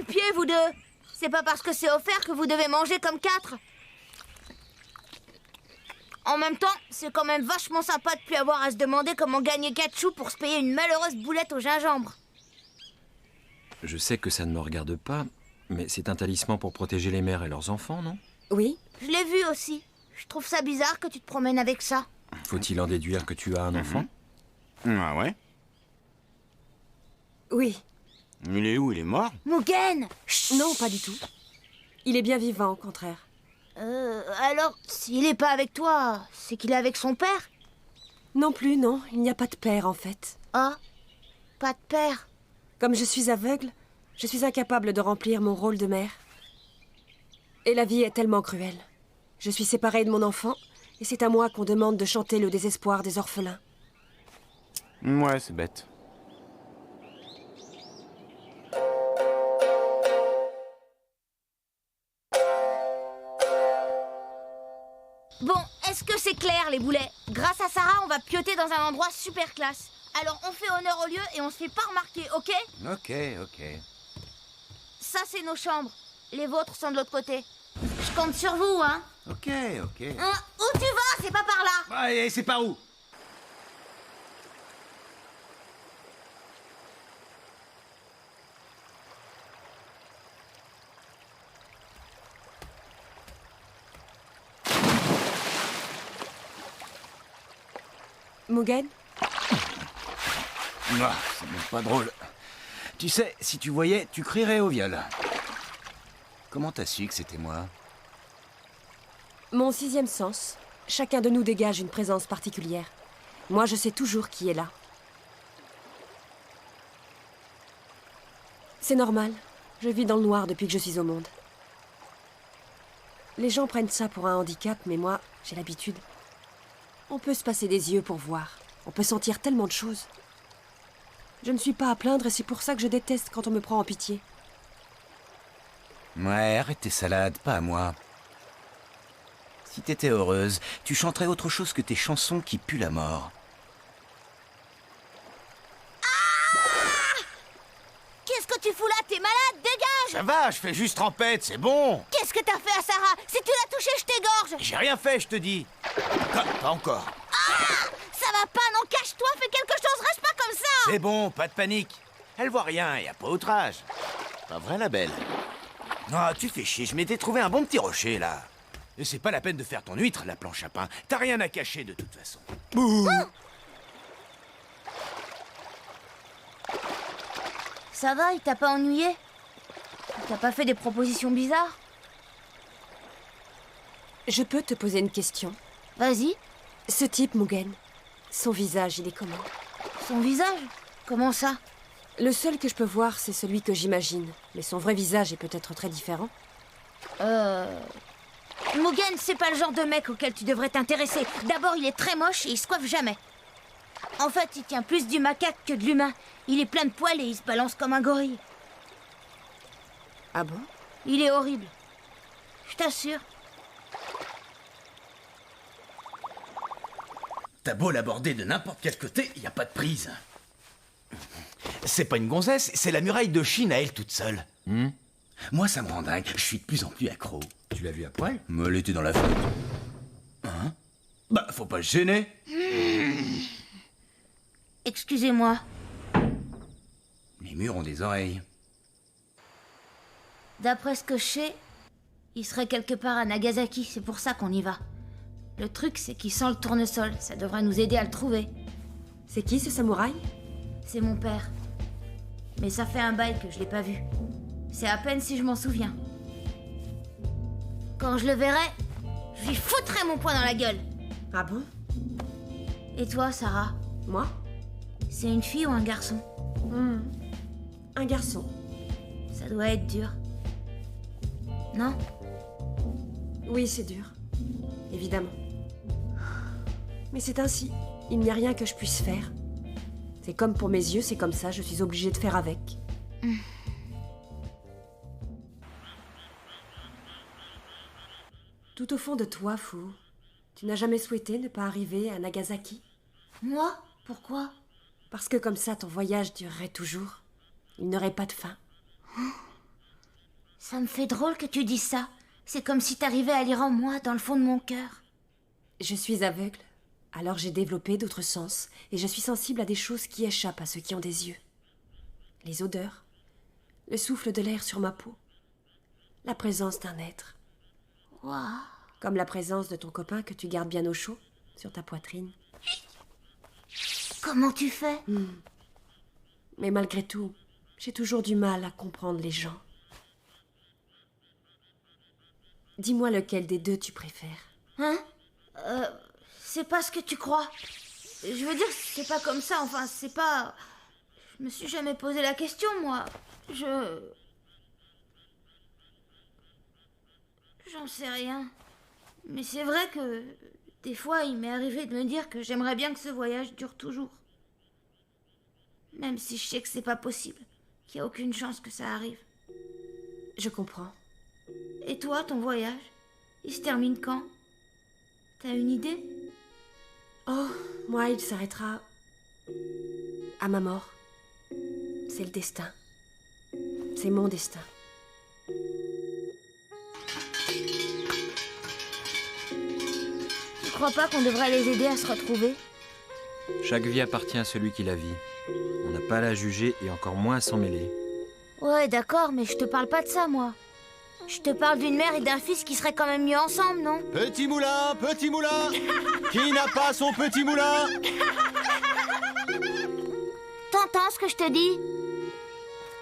pieds, vous deux. C'est pas parce que c'est offert que vous devez manger comme 4. En même temps, c'est quand même vachement sympa de plus avoir à se demander comment gagner 4 choux pour se payer une malheureuse boulette au gingembre. Je sais que ça ne me regarde pas, mais c'est un talisman pour protéger les mères et leurs enfants, non? Oui. Je l'ai vu aussi. Je trouve ça bizarre que tu te promènes avec ça. Faut-il en déduire que tu as un enfant? Ah ouais? Oui. Il est où? Il est mort? Mugen! Non, pas du tout. Il est bien vivant, au contraire. Alors, s'il est pas avec toi, c'est qu'il est avec son père? Non plus, non. Il n'y a pas de père, en fait. Ah, pas de père. Comme je suis aveugle, je suis incapable de remplir mon rôle de mère. Et la vie est tellement cruelle. Je suis séparée de mon enfant, et c'est à moi qu'on demande de chanter le désespoir des orphelins. Ouais, c'est bête. Bon, est-ce que c'est clair, les boulets? Grâce à Sarah, on va pioter dans un endroit super classe. Alors, on fait honneur au lieu et on se fait pas remarquer, ok? Ok. Ça, c'est nos chambres. Les vôtres sont de l'autre côté. Je compte sur vous, hein? Ok. Hein? Où tu vas? C'est pas par là. Allez, c'est par où? Mugen? Ah, c'est même pas drôle. Tu sais, si tu voyais, tu crierais au viol. Comment t'as su que c'était moi? Mon 6e sens. Chacun de nous dégage une présence particulière. Moi, je sais toujours qui est là. C'est normal. Je vis dans le noir depuis que je suis au monde. Les gens prennent ça pour un handicap, mais moi, j'ai l'habitude. On peut se passer des yeux pour voir. On peut sentir tellement de choses. Je ne suis pas à plaindre et c'est pour ça que je déteste quand on me prend en pitié. Ouais, arrête tes salades, pas à moi. Si t'étais heureuse, tu chanterais autre chose que tes chansons qui puent la mort. Qu'est-ce que tu fous là? T'es malade? Dégage! Ça va, je fais juste trempette, c'est bon. Qu'est-ce que t'as fait à Sarah? Si tu l'as touchée, je t'égorge! J'ai rien fait, je te dis. Pas encore. Ça va pas, non? Cache-toi, fais quelque chose, reste pas comme ça! C'est bon, pas de panique. Elle voit rien, y a pas outrage. Pas vrai, la belle? Ah, tu fais chier, je m'étais trouvé un bon petit rocher, là. Et c'est pas la peine de faire ton huître, la planche à pain. T'as rien à cacher, de toute façon. Ça va, il t'a pas ennuyé? Il t'a pas fait des propositions bizarres? Je peux te poser une question? Vas-y. Ce type, Mugen, son visage, il est comment? Son visage? Comment ça? Le seul que je peux voir, c'est celui que j'imagine. Mais son vrai visage est peut-être très différent. Mugen, c'est pas le genre de mec auquel tu devrais t'intéresser. D'abord, il est très moche et il se coiffe jamais. En fait, il tient plus du macaque que de l'humain. Il est plein de poils et il se balance comme un gorille. Ah bon? Il est horrible. Je t'assure. T'as beau l'aborder de n'importe quel côté, y a pas de prise. C'est pas une gonzesse, c'est la muraille de Chine à elle toute seule. Moi, ça me rend dingue. Je suis de plus en plus accro. Tu l'as vu à poil? Mais elle était dans la flotte. Hein? Bah, faut pas se gêner. Excusez-moi. Les murs ont des oreilles. D'après ce que je sais, il serait quelque part à Nagasaki. C'est pour ça qu'on y va. Le truc, c'est qu'il sent le tournesol. Ça devrait nous aider à le trouver. C'est qui, ce samouraï? C'est mon père. Mais ça fait un bail que je l'ai pas vu. C'est à peine si je m'en souviens. Quand je le verrai, je lui foutrai mon poing dans la gueule. Ah bon? Et toi, Sarah? Moi? C'est une fille ou un garçon? Un garçon. Ça doit être dur. Non? Oui, c'est dur. Évidemment. Mais c'est ainsi. Il n'y a rien que je puisse faire. C'est comme pour mes yeux, c'est comme ça, je suis obligée de faire avec. Tout au fond de toi, Fou, tu n'as jamais souhaité ne pas arriver à Nagasaki? Moi? Pourquoi? Parce que comme ça, ton voyage durerait toujours. Il n'aurait pas de fin. Ça me fait drôle que tu dises ça. C'est comme si t'arrivais à lire en moi, dans le fond de mon cœur. Je suis aveugle, alors j'ai développé d'autres sens, et je suis sensible à des choses qui échappent à ceux qui ont des yeux. Les odeurs, le souffle de l'air sur ma peau, la présence d'un être. Waouh. Comme la présence de ton copain que tu gardes bien au chaud, sur ta poitrine. Comment tu fais? Mais malgré tout, j'ai toujours du mal à comprendre les gens. Dis-moi lequel des deux tu préfères. Hein? C'est pas ce que tu crois. Je veux dire, c'est pas comme ça, enfin, c'est pas... Je me suis jamais posé la question, moi. J'en sais rien. Mais c'est vrai que... Des fois, il m'est arrivé de me dire que j'aimerais bien que ce voyage dure toujours. Même si je sais que c'est pas possible. Qu'il n'y a aucune chance que ça arrive. Je comprends. Et toi, ton voyage? Il se termine quand? T'as une idée? Oh, moi, il s'arrêtera à ma mort. C'est le destin. C'est mon destin. Tu crois pas qu'on devrait les aider à se retrouver? Chaque vie appartient à celui qui la vit. On n'a pas à la juger et encore moins à s'en mêler. Ouais, d'accord, mais je te parle pas de ça, moi. Je te parle d'une mère et d'un fils qui seraient quand même mieux ensemble, non? Petit moulin, petit moulin. Qui n'a pas son petit moulin? T'entends ce que je te dis?